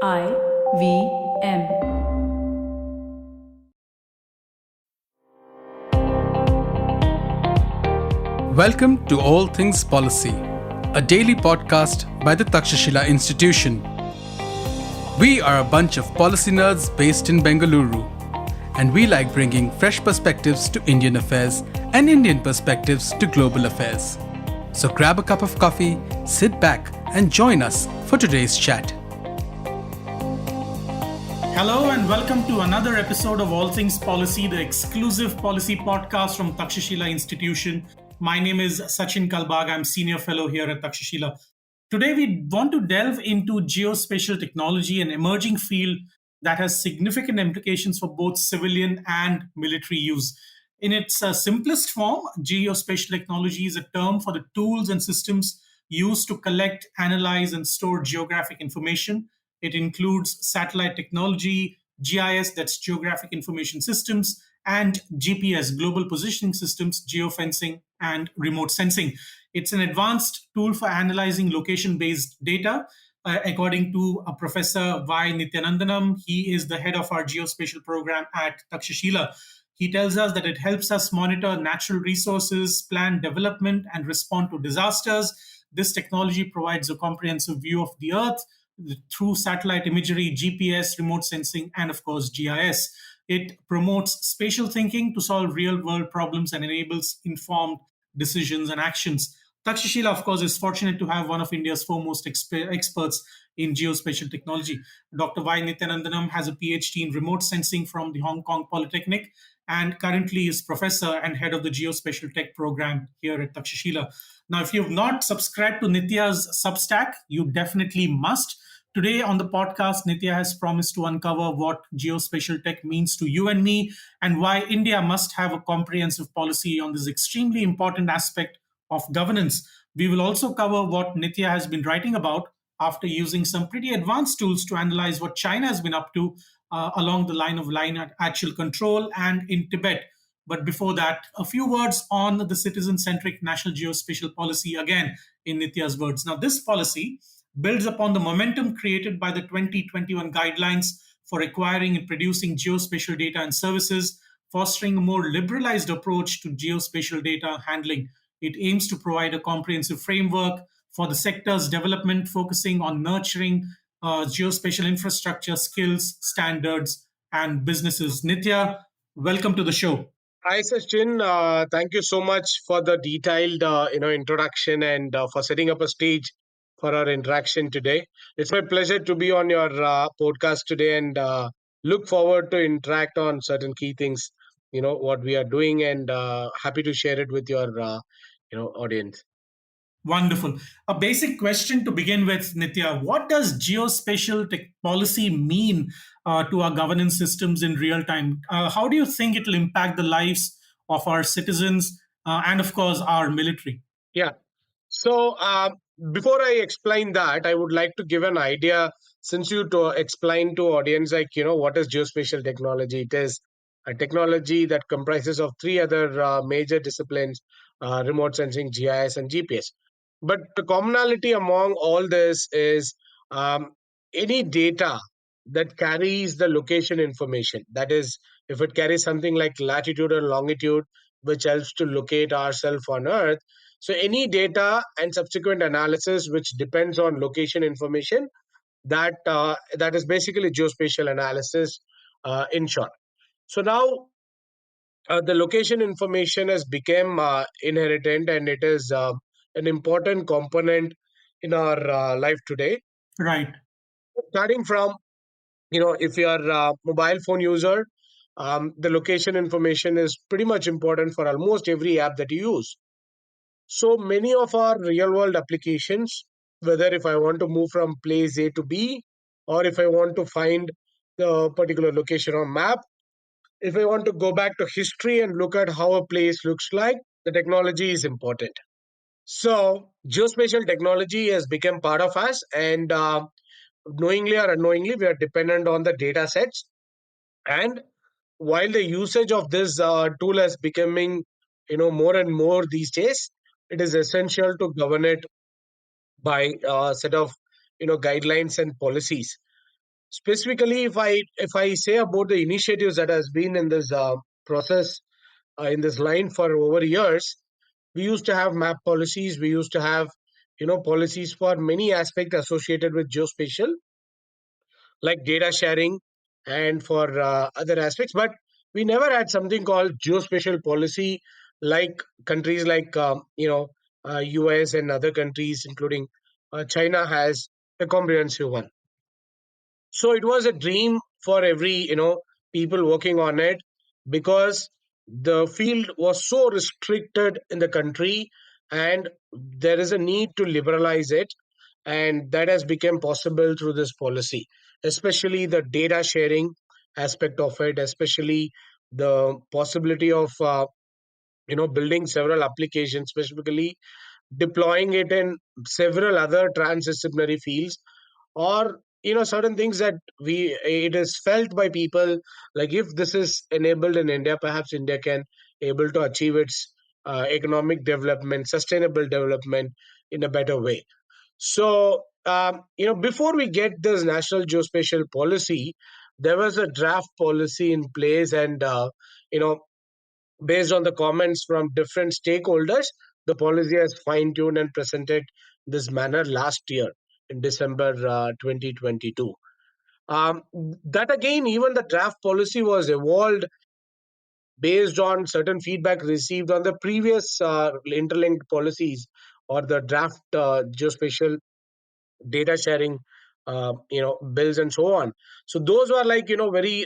IVM. Welcome to All Things Policy, a daily podcast by the Takshashila Institution. We are a bunch of policy nerds based in Bengaluru, and we like bringing fresh perspectives to Indian affairs and Indian perspectives to global affairs. So grab a cup of coffee, sit back, and join us for today's chat. Hello and welcome to another episode of All Things Policy, the exclusive policy podcast from Takshashila Institution. My name is Sachin Kalbag. I'm Senior Fellow here at Takshashila. Today, we want to delve into geospatial technology, an emerging field that has significant implications for both civilian and military use. In its simplest form, geospatial technology is a term for the tools and systems used to collect, analyze, and store geographic information. It includes satellite technology, GIS, that's Geographic Information Systems, and GPS, Global Positioning Systems, geofencing, and remote sensing. It's an advanced tool for analyzing location based data. According to Professor Y. Nithiyanandanam, he is the head of our geospatial program at Takshashila. He tells us that it helps us monitor natural resources, plan development, and respond to disasters. This technology provides a comprehensive view of the Earth through satellite imagery, GPS, remote sensing, and of course, GIS. It promotes spatial thinking to solve real world problems and enables informed decisions and actions. Takshashila, of course, is fortunate to have one of India's foremost experts in geospatial technology. Dr. Y. Nithiyanandanam has a PhD in remote sensing from the Hong Kong Polytechnic and currently is professor and head of the geospatial tech program here at Takshashila. Now, if you have not subscribed to Nitya's Substack, you definitely must. Today on the podcast, Nithya has promised to uncover what geospatial tech means to you and me and why India must have a comprehensive policy on this extremely important aspect of governance. We will also cover what Nithya has been writing about after using some pretty advanced tools to analyze what China has been up to along the line at actual control and in Tibet. But before that, a few words on the citizen centric national geospatial policy, again, in Nithya's words. Now, this policy builds upon the momentum created by the 2021 guidelines for acquiring and producing geospatial data and services, fostering a more liberalized approach to geospatial data handling. It aims to provide a comprehensive framework for the sector's development, focusing on nurturing geospatial infrastructure, skills, standards, and businesses. Nithya, welcome to the show. Hi, Sachin. Thank you so much for the detailed, introduction and for setting up a stage for our interaction today. It's my pleasure to be on your podcast today and look forward to interact on certain key things, what we are doing and happy to share it with your, audience. Wonderful. A basic question to begin with, Nitya. What does geospatial tech policy mean to our governance systems in real time? How do you think it will impact the lives of our citizens and, of course, our military? Yeah. So before I explain that, I would like to give an idea since you to explain to audience what is geospatial technology. It is a technology that comprises of three other major disciplines: remote sensing, GIS, and GPS. But the commonality among all this is any data that carries the location information. That is, if it carries something like latitude and longitude, which helps to locate ourselves on Earth. So any data and subsequent analysis which depends on location information, that is basically geospatial analysis in short. So now the location information has become inherited and it is an important component in our life today. Right. Starting from, if you are a mobile phone user, the location information is pretty much important for almost every app that you use. So many of our real world applications, whether if I want to move from place A to B, or if I want to find the particular location on map, if I want to go back to history and look at how a place looks like, the technology is important. So geospatial technology has become part of us, and knowingly or unknowingly, we are dependent on the data sets. And while the usage of this tool is becoming, more and more these days, it is essential to govern it by a set of, guidelines and policies. Specifically, if I say about the initiatives that has been in this process, in this line for over years, we used to have map policies. We used to have, policies for many aspects associated with geospatial, like data sharing and for other aspects. But we never had something called geospatial policy, like countries like US and other countries, including China, has a comprehensive one. So it was a dream for every people working on it, because the field was so restricted in the country, and there is a need to liberalize it, and that has become possible through this policy, especially the data sharing aspect of it, especially the possibility of building several applications, specifically deploying it in several other transdisciplinary fields, or certain things that we it is felt by people, like if this is enabled in India, perhaps India can able to achieve its economic development, sustainable development in a better way. So before we get this national geospatial policy, there was a draft policy in place, and you know based on the comments from different stakeholders, the policy has fine-tuned and presented this manner last year in December 2022. That again, even the draft policy was evolved based on certain feedback received on the previous interlinked policies, or the draft geospatial data sharing bills and so on. So those were like very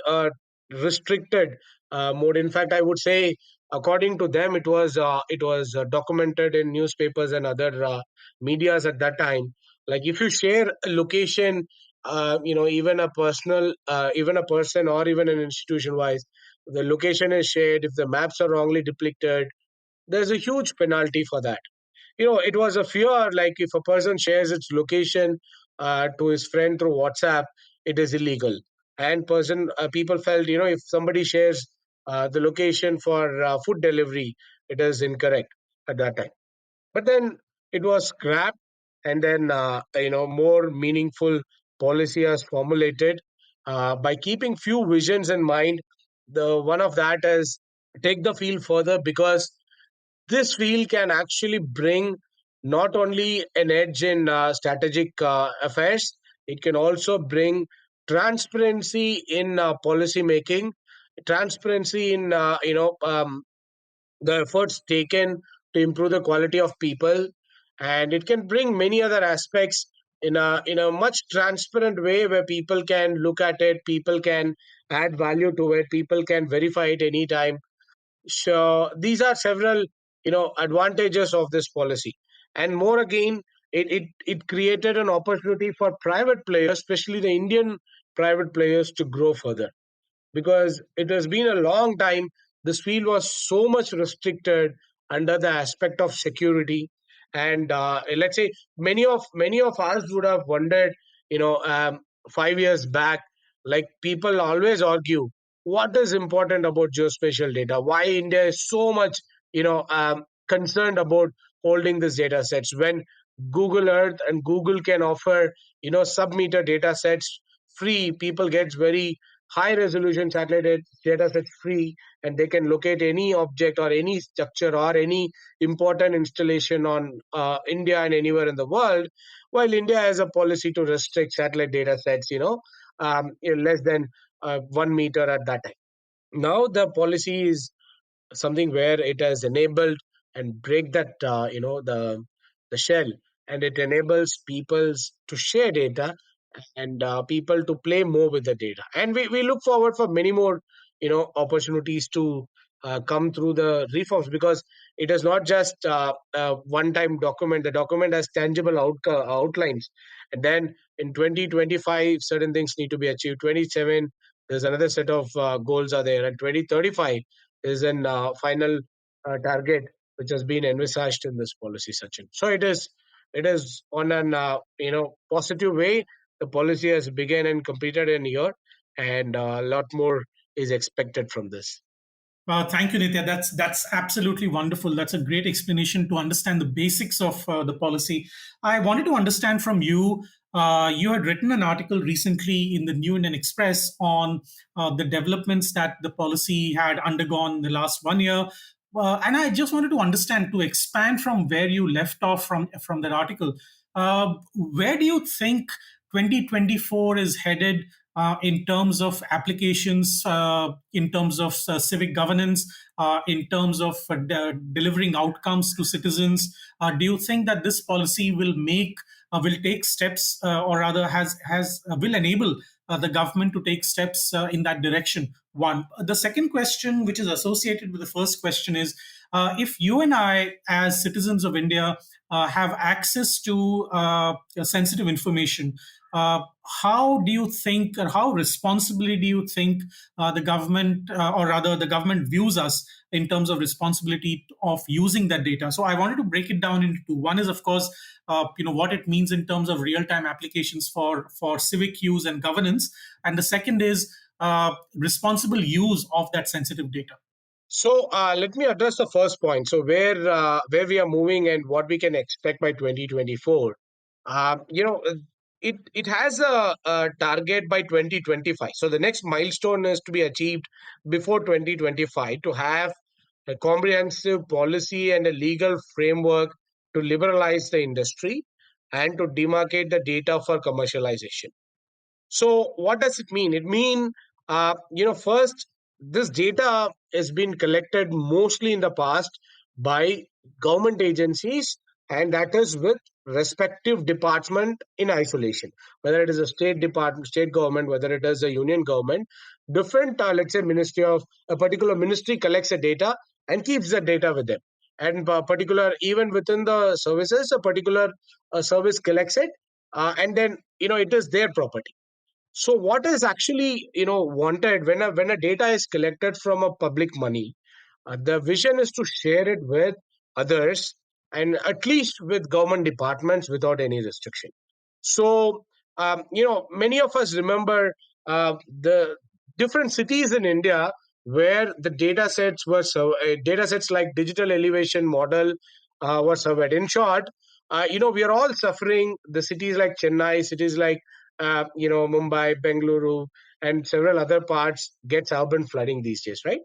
restricted mode. In fact, I would say, according to them, it was documented in newspapers and other medias at that time. Like if you share a location, even a personal, even a person or even an institution wise, the location is shared, if the maps are wrongly depicted, there's a huge penalty for that. It was a fear, like if a person shares its location to his friend through WhatsApp, it is illegal. And people felt, if somebody shares the location for food delivery, it is incorrect at that time. But then it was scrapped, and then more meaningful policy has formulated by keeping few visions in mind. The one of that is take the field further, because this field can actually bring not only an edge in strategic affairs, it can also bring transparency in policy making, transparency in the efforts taken to improve the quality of people, and it can bring many other aspects in a much transparent way, where people can look at it, people can add value to it, people can verify it anytime. So these are several advantages of this policy. And more again, it created an opportunity for private players, especially the Indian private players, to grow further, because it has been a long time this field was so much restricted under the aspect of security. And let's say many of us would have wondered, 5 years back, like people always argue, what is important about geospatial data, why India is so much concerned about holding these data sets, when Google Earth and Google can offer sub-meter data sets free. People gets very high resolution satellite data sets free, and they can locate any object or any structure or any important installation on India and anywhere in the world, while India has a policy to restrict satellite data sets less than 1 meter at that time. Now the policy is something where it has enabled and break that the shell, and it enables peoples to share data, and people to play more with the data. And we look forward for many more opportunities to come through the reforms, because it is not just a one time document. The document has tangible outlines, and then in 2025 certain things need to be achieved. 27, there's another set of goals are there, and 2035 is an final target which has been envisaged in this policy, Sachin. So it is on an positive way. The policy has begun and completed in a year, and a lot more is expected from this. Thank you, Nitya. That's absolutely wonderful. That's a great explanation to understand the basics of the policy. I wanted to understand from you You had written an article recently in the New Indian Express on the developments that the policy had undergone in the last 1 year. And I just wanted to understand, to expand from where you left off from that article, where do you think 2024 is headed in terms of applications, in terms of civic governance, in terms of delivering outcomes to citizens? Do you think that this policy will take steps, or rather will enable the government to take steps in that direction? One. The second question, which is associated with the first question, is if you and I, as citizens of India, have access to sensitive information, how do you think, or how responsibly do you think the government, or rather the government, views us in terms of responsibility of using that data? So I wanted to break it down into two. One is, of course, what it means in terms of real-time applications for civic use and governance, and the second is responsible use of that sensitive data. So let me address the first point. So where we are moving and what we can expect by 2024. You know, it has a target by 2025. So the next milestone is to be achieved before 2025 to have a comprehensive policy and a legal framework to liberalize the industry and to demarcate the data for commercialization. So what does it mean? It mean, first, this data has been collected mostly in the past by government agencies, and that is with respective department in isolation. Whether it is a state department, state government, whether it is a union government, different, let's say, ministry of a particular ministry collects the data and keeps the data with them. And particular, even within the services, a particular service collects it, and then it is their property. So what is actually wanted when a data is collected from a public money, the vision is to share it with others and at least with government departments without any restriction. So many of us remember the different cities in India where the data sets data sets like digital elevation model were surveyed. In short, we are all suffering. The cities like Chennai, cities like Mumbai, Bengaluru, and several other parts gets urban flooding these days, right?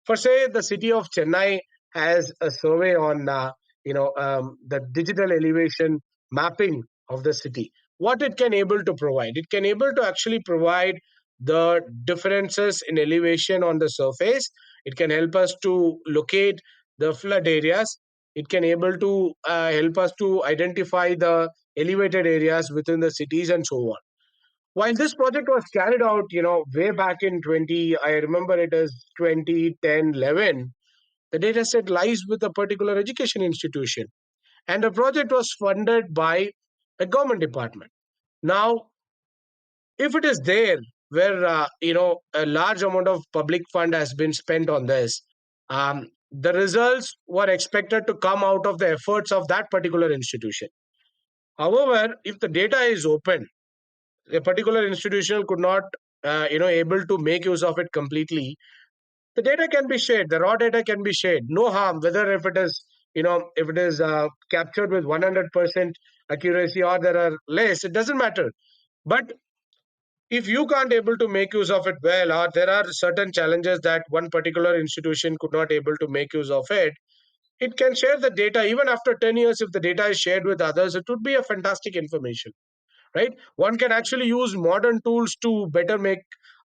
For say the city of Chennai has a survey on the digital elevation mapping of the city. What it can able to provide? It can able to actually provide the differences in elevation on the surface. It can help us to locate the flood areas. It can able to help us to identify the elevated areas within the cities and so on. While this project was carried out, way back in I remember it as 2010, 11, the data set lies with a particular education institution. And the project was funded by a government department. Now, if it is there where, a large amount of public fund has been spent on this, the results were expected to come out of the efforts of that particular institution. However, if the data is open, a particular institution could not able to make use of it completely, the data can be shared, the raw data can be shared, no harm, whether if it is captured with 100% accuracy or there are less, it doesn't matter. But if you can't able to make use of it well, or there are certain challenges that one particular institution could not able to make use of it, it can share the data even after 10 years. If the data is shared with others, it would be a fantastic information, right? One can actually use modern tools to better make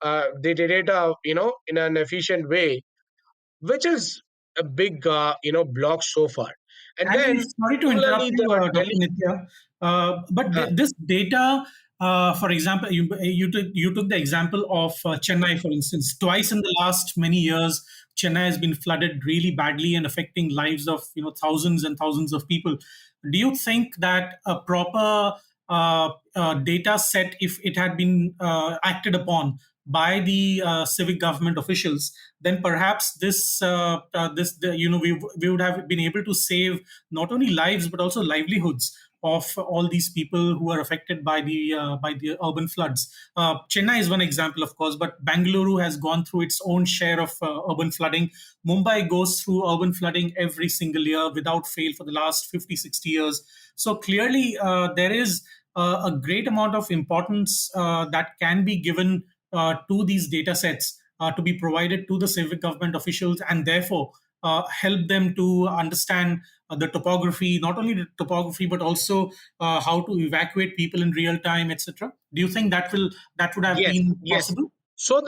the data, in an efficient way, which is a big, block so far. And Actually, then sorry to interrupt similarly, you, the Dr. Nitya, but uh, this data, for example, you took the example of Chennai, for instance. Twice in the last many years, Chennai has been flooded really badly and affecting lives of thousands and thousands of people. Do you think that a proper data set, if it had been acted upon by the civic government officials, then perhaps we would have been able to save not only lives but also livelihoods of all these people who are affected by the urban floods. Chennai is one example, of course, but Bangalore has gone through its own share of urban flooding. Mumbai goes through urban flooding every single year without fail for the last 50, 60 years. So clearly, there is a great amount of importance that can be given to these data sets to be provided to the civic government officials, and therefore help them to understand the topography, not only the topography but also how to evacuate people in real time, etc. Do you think that would have Yes, been yes. possible? So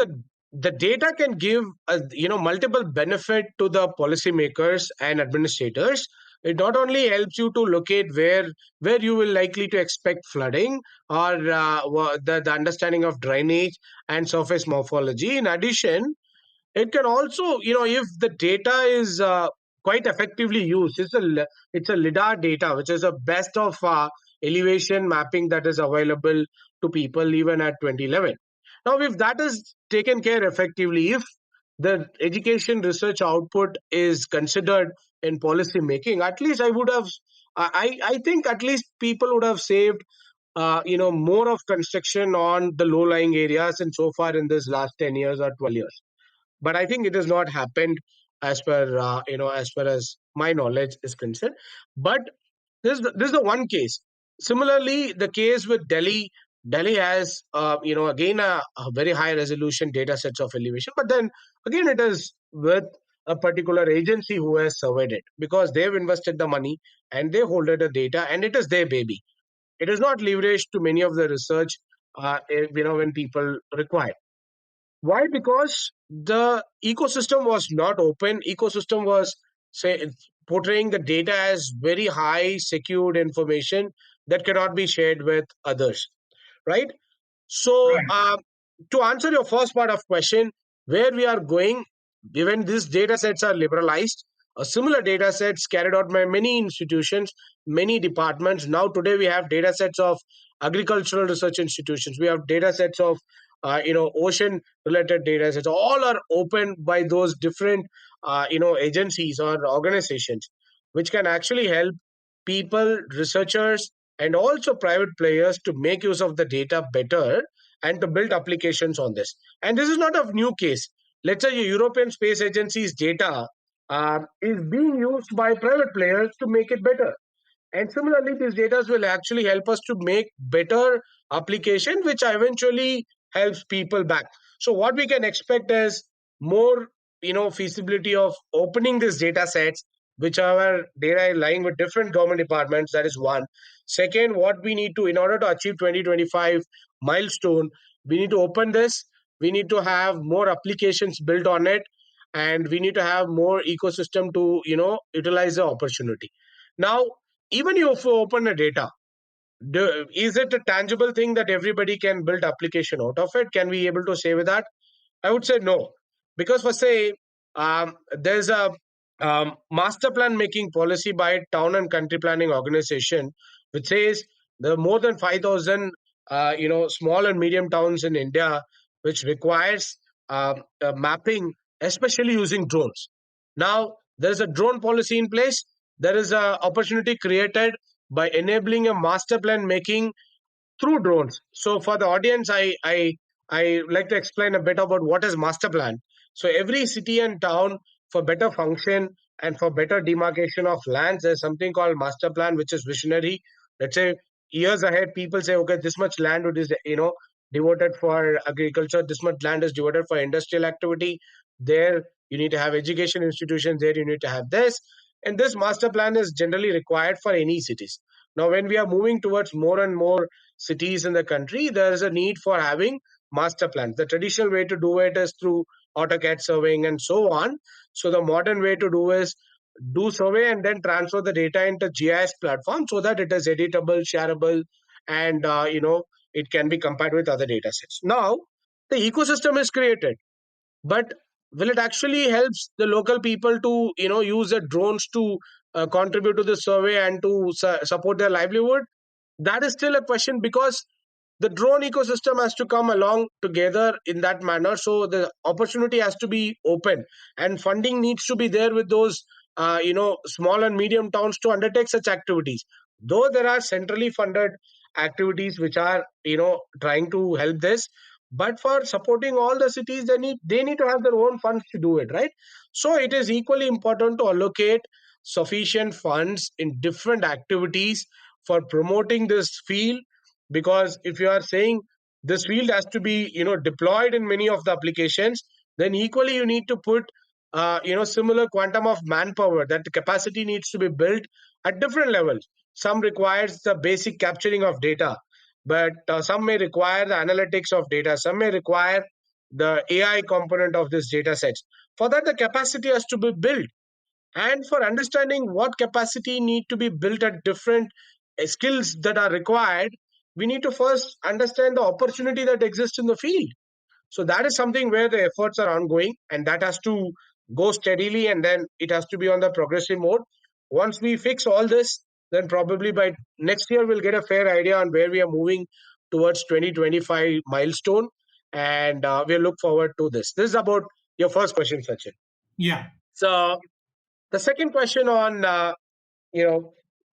the data can give multiple benefit to the policymakers and administrators. It not only helps you to locate where you will likely to expect flooding, or the understanding of drainage and surface morphology. In addition, it can also, if the data is quite effectively used, it's a lidar data, which is the best of elevation mapping that is available to people even at 2011. Now, if that is taken care effectively, if the education research output is considered in policy making, at least I think at least people would have saved more of construction on the low lying areas and so far in this last 10 years or 12 years. But I think it has not happened as per as far as my knowledge is concerned. But this is the one case. Similarly, the case with Delhi has again a very high resolution data sets of elevation, but then again it is with a particular agency who has surveyed it, because they've invested the money and they hold it the data and it is their baby. It is not leveraged to many of the research when people require. Why? Because the ecosystem was not open. Ecosystem was, say, portraying the data as very high secured information that cannot be shared with others, right? So, to answer your first part of question, where we are going, given these data sets are liberalized, similar data sets carried out by many institutions, many departments. Now, today we have data sets of agricultural research institutions. We have data sets of ocean related data sets. All are open by those different agencies or organizations, which can actually help people, researchers, and also private players to make use of the data better and to build applications on this. And this is not a new case. Let's say the European Space Agency's data is being used by private players to make it better. And similarly, these data will actually help us to make better application, which eventually helps people back. So what we can expect is more, feasibility of opening these data sets, which are data lying with different government departments. That is one. Second, what we need to, in order to achieve 2025 milestone, we need to open this. We need to have more applications built on it, and we need to have more ecosystem to, utilize the opportunity. Now, even if you open a data, is it a tangible thing that everybody can build application out of it? Can we able to say with that? I would say no, because for say there's a master plan making policy by town and country planning organization, which says there are more than 5,000 small and medium towns in India, which requires mapping, especially using drones. Now there is a drone policy in place. There is a opportunity created by enabling a master plan making through drones. So for the audience, I like to explain a bit about what is master plan. So every city and town, for better function and for better demarcation of lands, there's something called master plan, which is visionary. Let's say years ahead, people say, okay, this much land is devoted for agriculture, this much land is devoted for industrial activity. There you need to have education institutions. There you need to have this, and this master plan is generally required for any cities. Now, when we are moving towards more and more cities in the country, there is a need for having master plans. The traditional way to do it is through AutoCAD surveying and so on. So the modern way to do is do survey and then transfer the data into GIS platform so that it is editable, shareable, and it can be compared with other data sets. Now the ecosystem is created, but will it actually helps the local people to use the drones to contribute to the survey and to support their livelihood? That is still a question, because the drone ecosystem has to come along together in that manner. So the opportunity has to be open, and funding needs to be there with those small and medium towns to undertake such activities. Though there are centrally funded activities which are trying to help this, but for supporting all the cities, they need to have their own funds to do it, right? So it is equally important to allocate sufficient funds in different activities for promoting this field, because if you are saying this field has to be deployed in many of the applications, then equally you need to put similar quantum of manpower, that the capacity needs to be built at different levels. Some requires the basic capturing of data, but some may require the analytics of data, some may require the AI component of this data sets. For that, the capacity has to be built, and for understanding what capacity need to be built at different skills that are required, we need to first understand the opportunity that exists in the field. So that is something where the efforts are ongoing, and that has to go steadily, and then it has to be on the progressive mode. Once we fix all this, then probably by next year we'll get a fair idea on where we are moving towards 2025 milestone, and we'll look forward to this. This is about your first question, Sachin. Yeah. So the second question on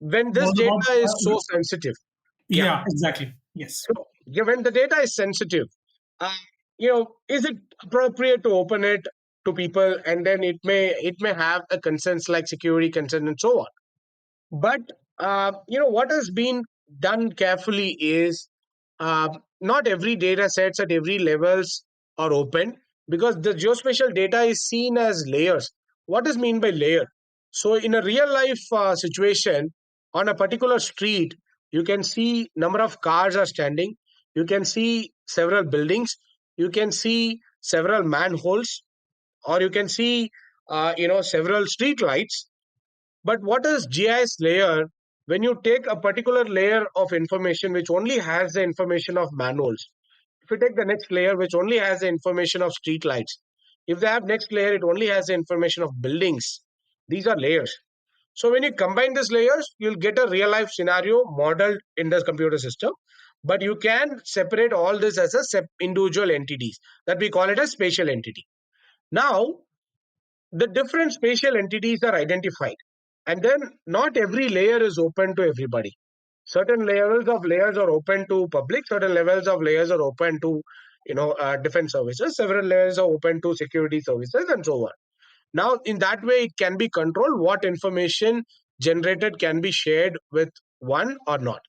when this Was data is so about, sensitive. Yeah. yeah, exactly. Yes. So when the data is sensitive, uh, is it appropriate to open it to people, and then it may have a concerns like security concern and so on. But what has been done carefully is uh, not every data sets at every levels are open, because the geospatial data is seen as layers. What is mean by layer? So in a real life situation, on a particular street, you can see number of cars are standing. You can see several buildings. You can see several manholes, or you can see several street lights. But what is GIS layer? When you take a particular layer of information which only has the information of manholes, if you take the next layer which only has the information of street lights, if they have next layer, it only has the information of buildings. These are layers. So when you combine these layers, you'll get a real life scenario modeled in this computer system. But you can separate all this as a individual entities, that we call it a spatial entity. Now, the different spatial entities are identified, and then not every layer is open to everybody. Certain levels of layers are open to public, certain levels of layers are open to defense services, several layers are open to security services, and so on. Now in that way it can be controlled what information generated can be shared with one or not.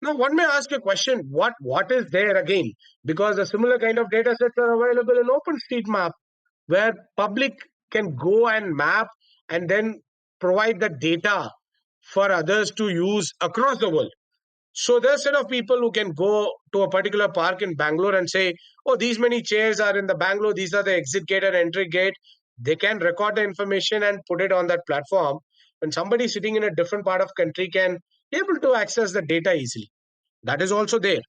Now one may ask a question, what is there again, because a similar kind of data sets are available in OpenStreetMap, where public can go and map and then provide the data for others to use across the world. So there's a set of people who can go to a particular park in Bangalore and say, oh, these many chairs are in the Bangalore, these are the exit gate and entry gate. They can record the information and put it on that platform. And somebody sitting in a different part of country can be able to access the data easily. That is also there.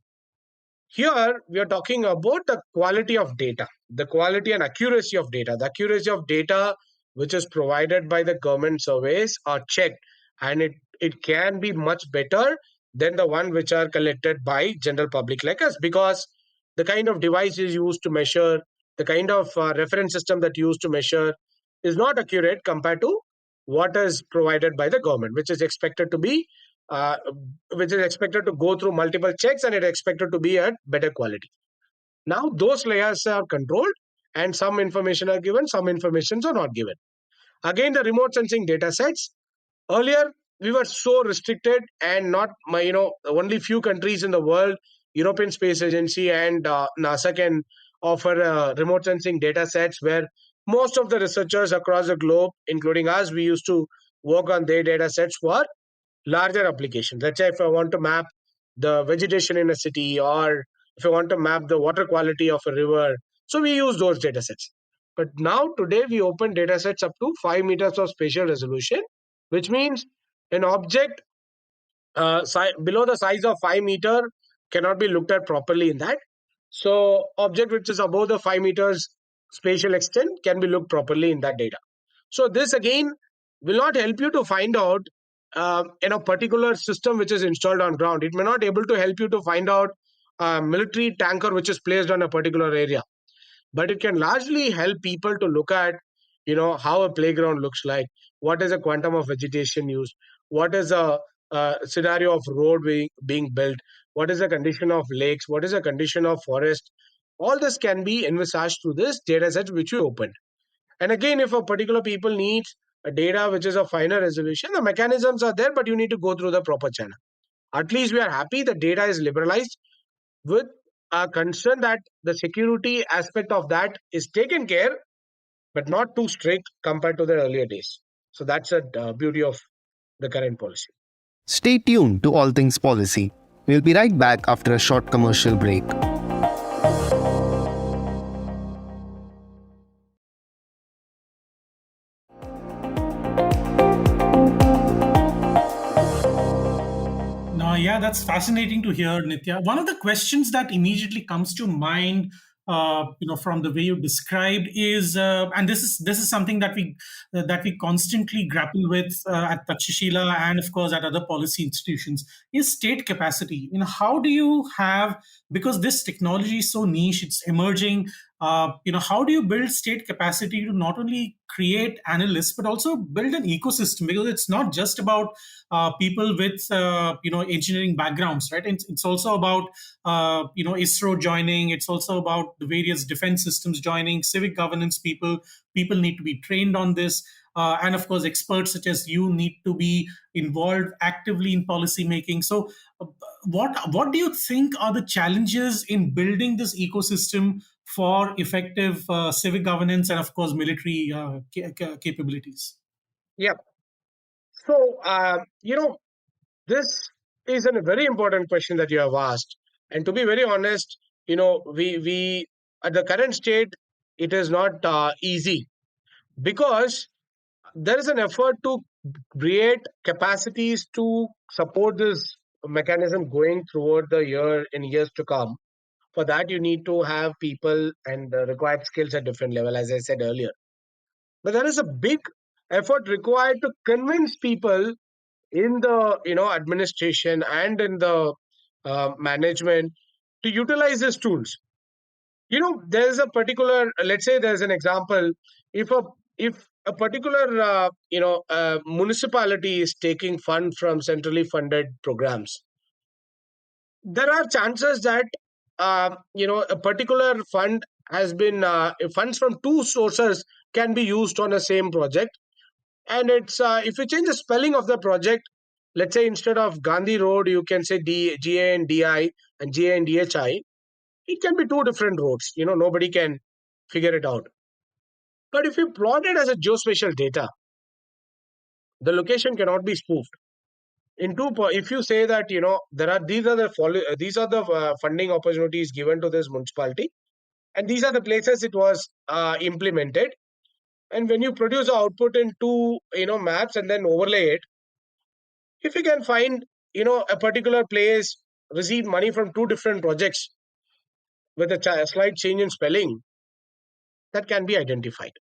Here, we are talking about the quality of data, the quality and accuracy of data. The accuracy of data which is provided by the government surveys are checked, and it can be much better than the one which are collected by general public like us, because the kind of device is used to measure, the kind of reference system that used to measure is not accurate compared to what is provided by the government, uh, which is expected to go through multiple checks, and it is expected to be at better quality. Now those layers are controlled, and some information are given, some informations are not given. Again, the remote sensing data sets. Earlier, we were so restricted, and not only few countries in the world, European Space Agency and NASA can offer remote sensing data sets, where most of the researchers across the globe, including us, we used to work on their data sets for larger applications. Let's say if I want to map the vegetation in a city, or if I want to map the water quality of a river, so we use those data sets. But now today we open data sets up to 5 meters of spatial resolution, which means an object below the size of 5 meter cannot be looked at properly in that. So object which is above the 5 meters spatial extent can be looked properly in that data. So this again will not help you to find out in a particular system which is installed on ground. It may not able to help you to find out a military tanker which is placed on a particular area, but it can largely help people to look at how a playground looks like, what is a quantum of vegetation used, what is a scenario of road being built, what is the condition of lakes, what is the condition of forest. All this can be envisaged through this data set which we opened. And again, if a particular people needs a data which is of finer resolution, the mechanisms are there, but you need to go through the proper channel. At least we are happy the data is liberalized with a concern that the security aspect of that is taken care, but not too strict compared to the earlier days. So that's a beauty of the current policy. Stay tuned to All Things Policy. We'll be right back after a short commercial break. No, yeah, that's fascinating to hear, Nitya. One of the questions that immediately comes to mind, from the way you described is, and this is something that we constantly grapple with at Takshashila and of course at other policy institutions, is state capacity. How do you have, because this technology is so niche, it's emerging. How do you build state capacity to not only create analysts but also build an ecosystem? Because it's not just about people with engineering backgrounds, right? It's also about ISRO joining. It's also about the various defense systems joining, civic governance people. People need to be trained on this. And of course, experts such as you need to be involved actively in policy making. So, what do you think are the challenges in building this ecosystem for effective civic governance and, of course, military capabilities? Yeah. So, this is a very important question that you have asked. And to be very honest, we at the current state, it is not easy because there is an effort to create capacities to support this mechanism going throughout the year in years to come. For that, you need to have people and the required skills at different level, as I said earlier. But there is a big effort required to convince people in the administration and in the management to utilize these tools. There's a particular, let's say there's an example. If a particular municipality is taking fund from centrally funded programs, there are chances that a particular fund has been funds from two sources can be used on a same project. And it's if you change the spelling of the project, let's say instead of Gandhi Road you can say GANDI and GANDHI, it can be two different roads. Nobody can figure it out. But if you plot it as a geospatial data, the location cannot be spoofed. If you say that these are the funding opportunities given to this municipality, and these are the places it was implemented, and when you produce the output in two maps and then overlay it, if you can find a particular place received money from two different projects with a slight change in spelling, that can be identified.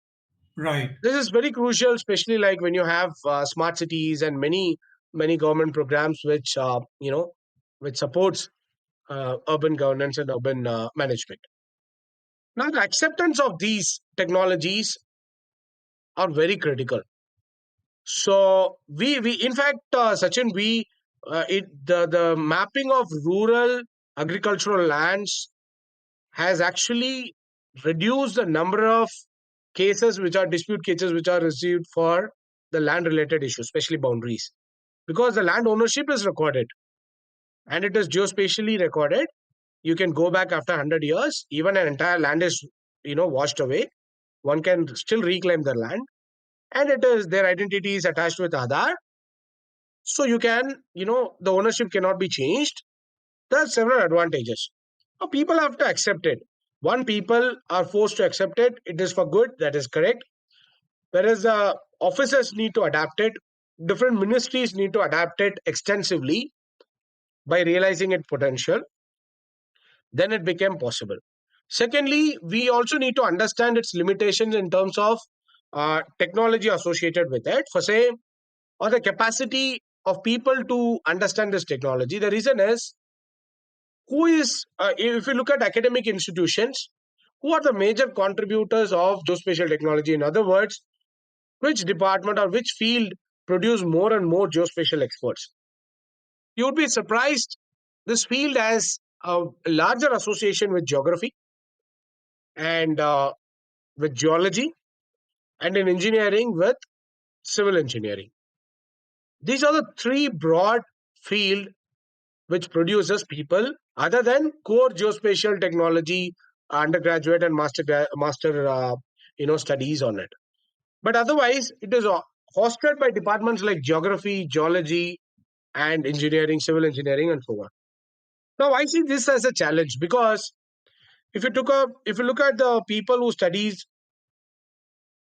Right. This is very crucial, especially like when you have smart cities and many government programs which supports urban governance and urban management. Now, the acceptance of these technologies are very critical. So we in fact, Sachin, we it the mapping of rural agricultural lands has actually reduced the number of cases which are dispute cases which are received for the land related issues, especially boundaries, because the land ownership is recorded and it is geospatially recorded. You can go back after 100 years, even an entire land is washed away. One can still reclaim their land, and it is their identity is attached with Aadhaar. So you can, the ownership cannot be changed. There are several advantages. Now, people have to accept it. One, people are forced to accept it. It is for good. That is correct. Whereas officers need to adapt it. Different ministries need to adapt it extensively by realizing its potential. Then it became possible. Secondly, we also need to understand its limitations in terms of technology associated with it. For say, or the capacity of people to understand this technology. The reason is, who is if you look at academic institutions, who are the major contributors of geospatial technology? In other words, which department or which field produce more and more geospatial experts? You would be surprised. This field has a larger association with geography and with geology, and in engineering with civil engineering. These are the three broad field which produces people other than core geospatial technology undergraduate and master studies on it. But otherwise, it is hosted by departments like geography, geology, and engineering, civil engineering, and so on. Now, I see this as a challenge because if you look at the people who studies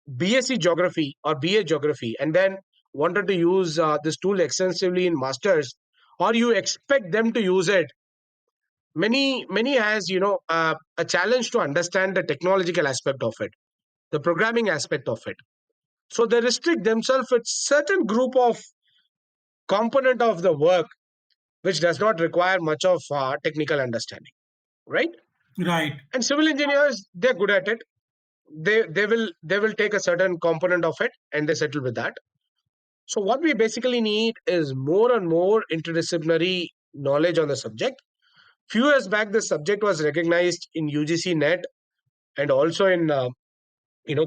BSc geography or BA geography and then wanted to use this tool extensively in masters, or you expect them to use it, many has a challenge to understand the technological aspect of it, the programming aspect of it. So they restrict themselves with certain group of component of the work which does not require much of technical understanding, right? Right. And civil engineers, they're good at it. They will take a certain component of it and they settle with that. So what we basically need is more and more interdisciplinary knowledge on the subject. Few years back, this subject was recognized in UGC net and also in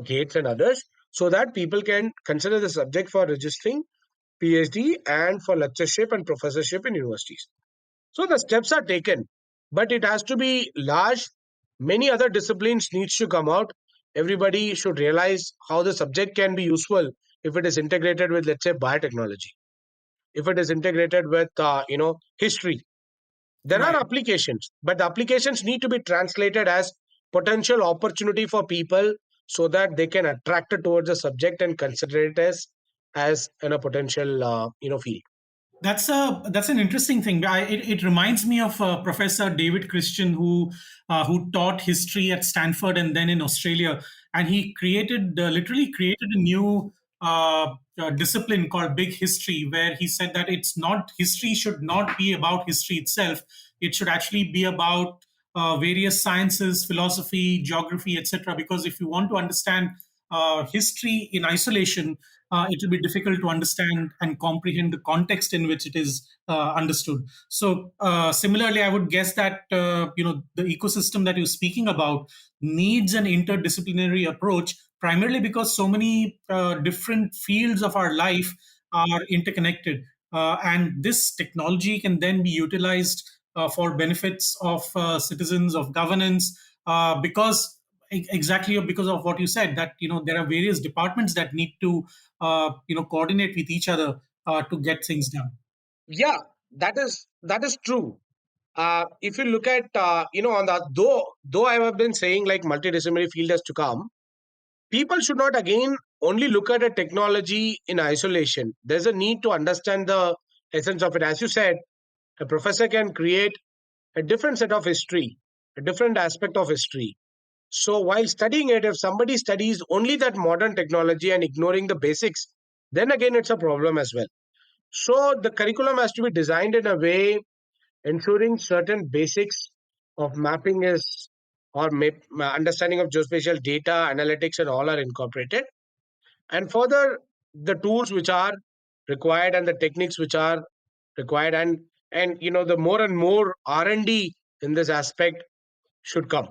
gates and others, so that people can consider the subject for registering PhD and for lectureship and professorship in universities. So the steps are taken, but it has to be large. Many other disciplines needs to come out. Everybody should realize how the subject can be useful if it is integrated with, let's say, biotechnology. If it is integrated with, history, there are Right. applications, but the applications need to be translated as potential opportunity for people so that they can attract it towards the subject and consider it as in a potential field. That's an interesting thing. It reminds me of Professor David Christian, who taught history at Stanford and then in Australia, and he literally created a new discipline called Big History, where he said that it's not history should not be about history itself. It should actually be about various sciences, philosophy, geography, etc. Because if you want to understand history in isolation, it will be difficult to understand and comprehend the context in which it is understood. So, similarly, I would guess that the ecosystem that you're speaking about needs an interdisciplinary approach, primarily because so many different fields of our life are interconnected, and this technology can then be utilized for benefits of citizens, of governance, because exactly because of what you said, that there are various departments that need to coordinate with each other to get things done. Yeah, that is true. If you look at on that, though I have been saying like multidisciplinary field has to come, people should not again only look at a technology in isolation. There's a need to understand the essence of it. As you said, a professor can create a different set of history, a different aspect of history. So while studying it, if somebody studies only that modern technology and ignoring the basics, then again it's a problem as well. So the curriculum has to be designed in a way ensuring certain basics of mapping is or understanding of geospatial data, analytics, and all are incorporated. And further, the tools which are required and the techniques which are required, and the more and more R&D in this aspect should come.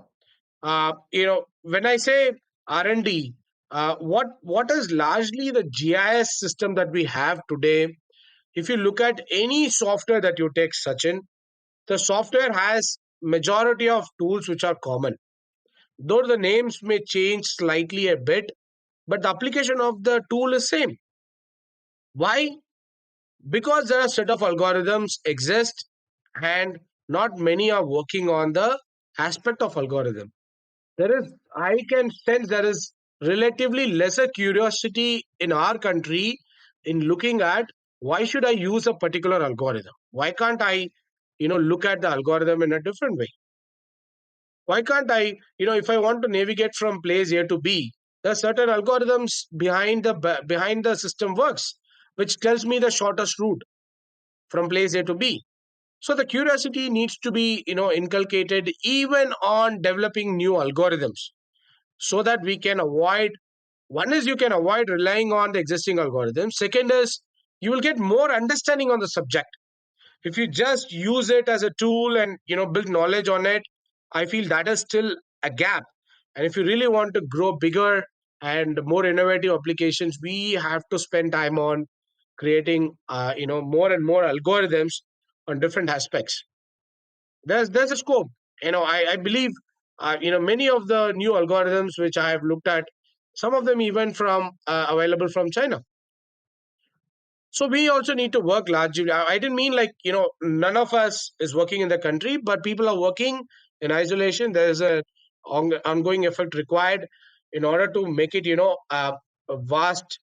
When I say R&D, what is largely the GIS system that we have today. If you look at any software that you take, Sachin, the software has majority of tools which are common. Though the names may change slightly a bit, but the application of the tool is same. Why? Because there are set of algorithms exist and not many are working on the aspect of algorithm. I can sense there is relatively lesser curiosity in our country in looking at why should I use a particular algorithm? Why can't I, look at the algorithm in a different way? Why can't I, if I want to navigate from place A to B, there are certain algorithms behind the system works, which tells me the shortest route from place A to B. So the curiosity needs to be, inculcated even on developing new algorithms so that we can avoid. One is you can avoid relying on the existing algorithm. Second is you will get more understanding on the subject. If you just use it as a tool and build knowledge on it, I feel that is still a gap. And if you really want to grow bigger and more innovative applications, we have to spend time on creating more and more algorithms on different aspects. There's a scope. I believe many of the new algorithms which I have looked at, some of them even from available from China. So we also need to work largely. I didn't mean like none of us is working in the country, but people are working in isolation. There is a ongoing effort required in order to make it a vast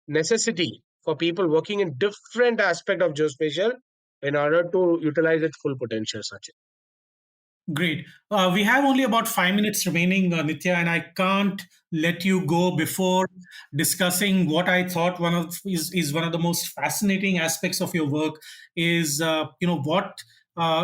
necessity for people working in different aspect of geospatial in order to utilize its full potential, Sachin. Great. We have only about 5 minutes remaining, Nitya, and I can't let you go before discussing what I thought is one of the most fascinating aspects of your work is what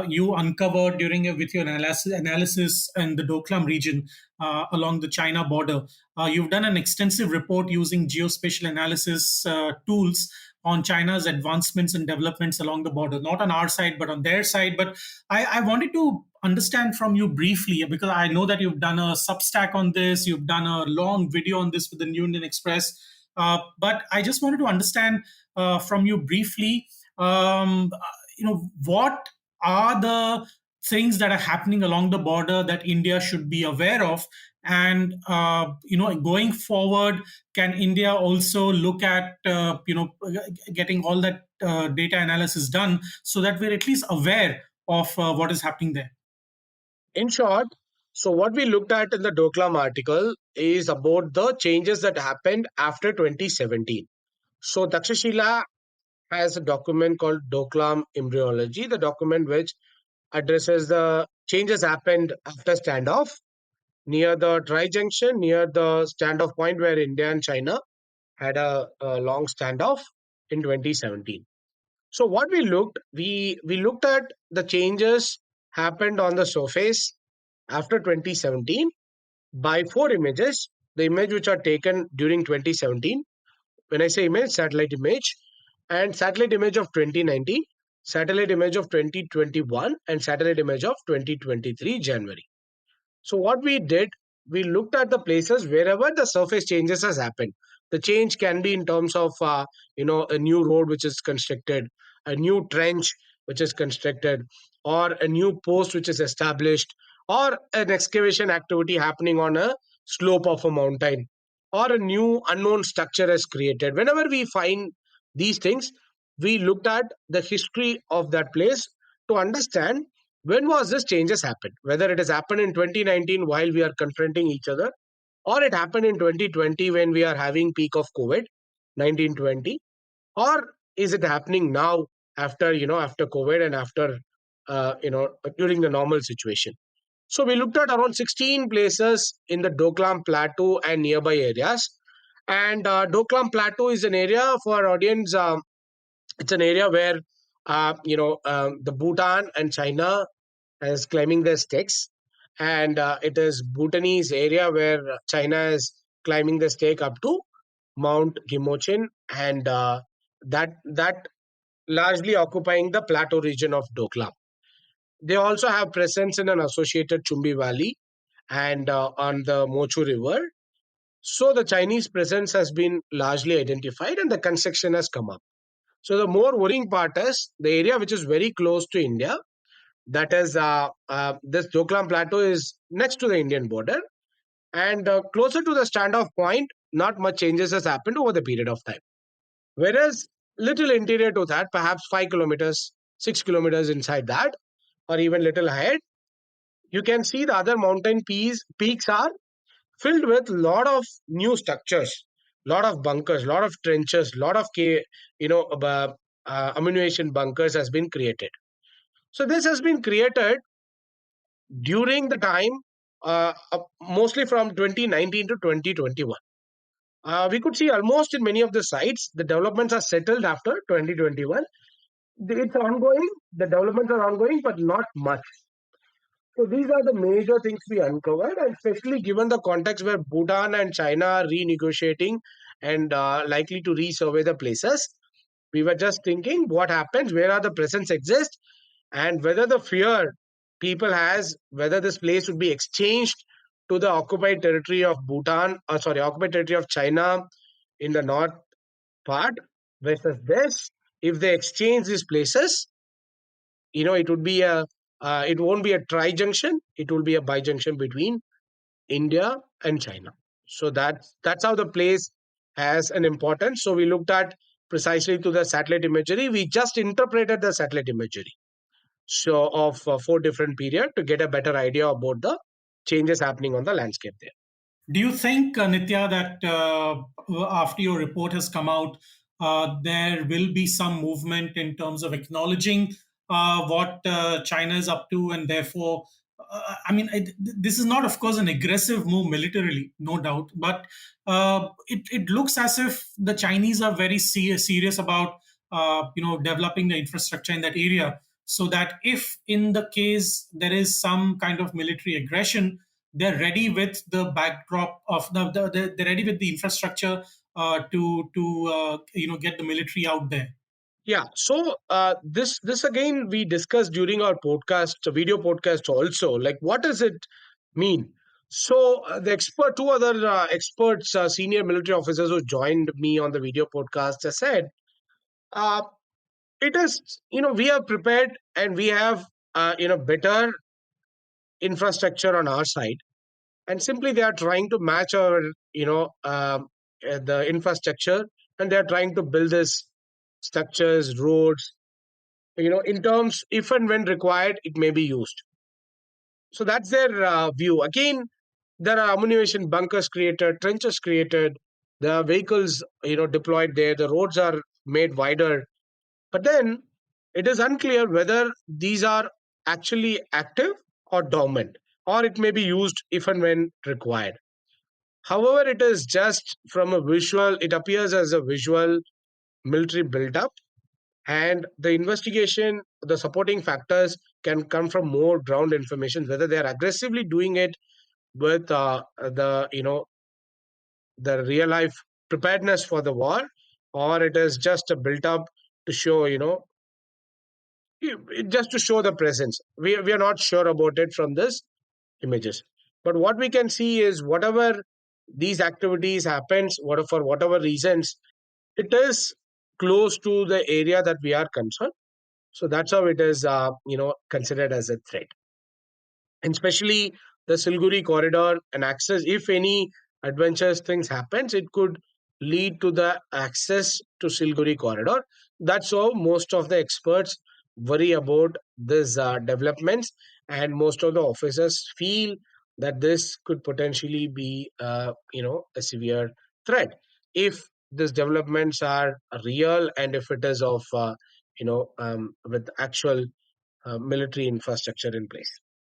you uncovered with your analysis in the Doklam region along the China border. You've done an extensive report using geospatial analysis tools on China's advancements and developments along the border, not on our side, but on their side. But I wanted to understand from you briefly, because I know that you've done a Substack on this, you've done a long video on this with the New Indian Express. But I just wanted to understand from you briefly, what are the things that are happening along the border that India should be aware of, and going forward, can India also look at getting all that data analysis done so that we're at least aware of what is happening there? In short, so what we looked at in the Doklam article is about the changes that happened after 2017. So Takshashila has a document called Doklam Embryology, the document which addresses the changes happened after standoff near the Tri Junction, near the standoff point where India and China had a long standoff in 2017. So what we looked at the changes happened on the surface after 2017 by 4 images. The image which are taken during 2017, when I say image, satellite image, and satellite image of 2019, satellite image of 2021, and satellite image of 2023 January. So what we did, we looked at the places wherever the surface changes has happened. The change can be in terms of a new road which is constructed, a new trench which is constructed, or a new post which is established, or an excavation activity happening on a slope of a mountain, or a new unknown structure is created. Whenever we find these things, we looked at the history of that place to understand when was this changes happened, whether it has happened in 2019 while we are confronting each other, or it happened in 2020 when we are having peak of COVID 1920, or is it happening now after after COVID and after during the normal situation. So we looked at around 16 places in the Doklam Plateau and nearby areas. And Doklam Plateau is an area for our audience. It's an area where the Bhutan and China is climbing their stakes, and it is Bhutanese area where China is climbing the stake up to Mount Gimochin, and that largely occupying the plateau region of Doklam. They also have presence in an associated Chumbi Valley and on the Mochu River. So the Chinese presence has been largely identified, and the construction has come up. So the more worrying part is the area which is very close to India. That is, this Doklam Plateau is next to the Indian border, and closer to the standoff point, not much changes has happened over the period of time. Whereas little interior to that, perhaps 5 kilometers, 6 kilometers inside that, or even little ahead, you can see the other mountain peaks are filled with lot of new structures, lot of bunkers, lot of trenches, lot of ammunition bunkers has been created. So this has been created during the time, mostly from 2019 to 2021. We could see almost in many of the sites, the developments are settled after 2021. It's ongoing, the developments are ongoing, but not much. So these are the major things we uncovered, and especially given the context where Bhutan and China are renegotiating and likely to resurvey the places, we were just thinking what happens, where are the presence exist, and whether the fear people has, whether this place would be exchanged to the occupied territory of occupied territory of China in the north part versus this. If they exchange these places, it would be it won't be a tri-junction. It will be a bi-junction between India and China. So that's how the place has an importance. So we looked at precisely to the satellite imagery. We just interpreted the satellite imagery. So of 4 different period to get a better idea about the changes happening on the landscape there. Do you think, Nitya, that after your report has come out, there will be some movement in terms of acknowledging what China is up to, and therefore, this is not, of course, an aggressive move militarily, no doubt, but it looks as if the Chinese are very serious about developing the infrastructure in that area, so that if in the case there is some kind of military aggression, they're ready with the backdrop of they're ready with the infrastructure to get the military out there. Yeah. So this again we discussed during our video podcast also. Like, what does it mean? So the two other experts, senior military officers who joined me on the video podcast, have said, uh, it is, we are prepared and we have better infrastructure on our side, and simply they are trying to match our the infrastructure, and they are trying to build this structures, roads, in terms if and when required it may be used. So that's their view. Again, there are ammunition bunkers created, trenches created, the vehicles deployed there, the roads are made wider, but then it is unclear whether these are actually active or dormant, or it may be used if and when required. However, it is just from a visual, it appears as a visual military build-up, and the investigation, the supporting factors can come from more ground information, whether they are aggressively doing it with the real life preparedness for the war, or it is just a built-up to show, just to show the presence. We are not sure about it from this images. But what we can see is whatever these activities happens, for whatever reasons, it is close to the area that we are concerned. So that's how it is, considered as a threat. And especially the Siliguri corridor and access, if any adventurous things happens, it could lead to the access to Siliguri corridor. That's how most of the experts worry about these developments, and most of the officers feel that this could potentially be, a severe threat if these developments are real, and if it is of, with actual military infrastructure in place.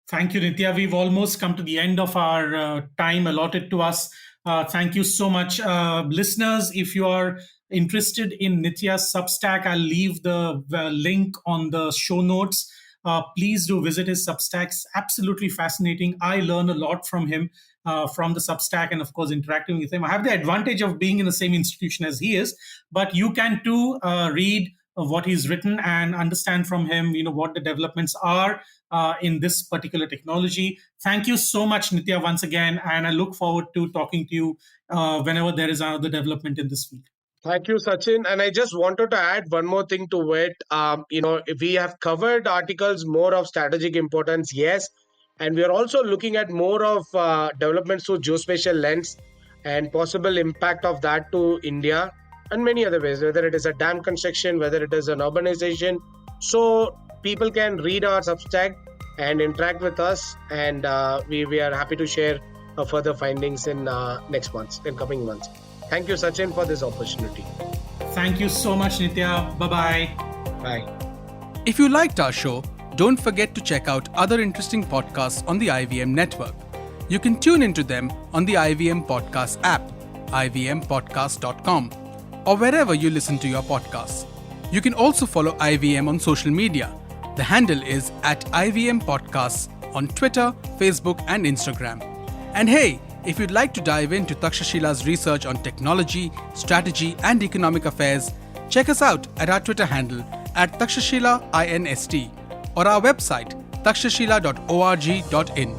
Thank you, Nitya. We've almost come to the end of our time allotted to us. Thank you so much. Listeners, if you are interested in Nitya's Substack, I'll leave the link on the show notes. Please do visit his Substack. It's absolutely fascinating. I learn a lot from him, from the Substack, and of course interacting with him. I have the advantage of being in the same institution as he is, but you can too read what he's written and understand from him, what the developments are in this particular technology. Thank you so much, Nitya, once again, and I look forward to talking to you whenever there is another development in this field. Thank you, Sachin. And I just wanted to add one more thing to it. If we have covered articles more of strategic importance, yes, and we are also looking at more of developments through geospatial lens and possible impact of that to India and many other ways, whether it is a dam construction, whether it is an urbanization. So people can read our Substack and interact with us, and we are happy to share further findings in coming months. Thank you, Sachin, for this opportunity. Thank you so much, Nitya. Bye-bye. Bye. If you liked our show, don't forget to check out other interesting podcasts on the IVM network. You can tune into them on the IVM Podcast app, ivmpodcast.com, or wherever you listen to your podcasts. You can also follow IVM on social media. The handle is @IVM Podcasts on Twitter, Facebook, and Instagram. And hey, if you'd like to dive into Takshashila's research on technology, strategy, and economic affairs, check us out at our Twitter handle @TakshashilaINST or our website takshashila.org.in.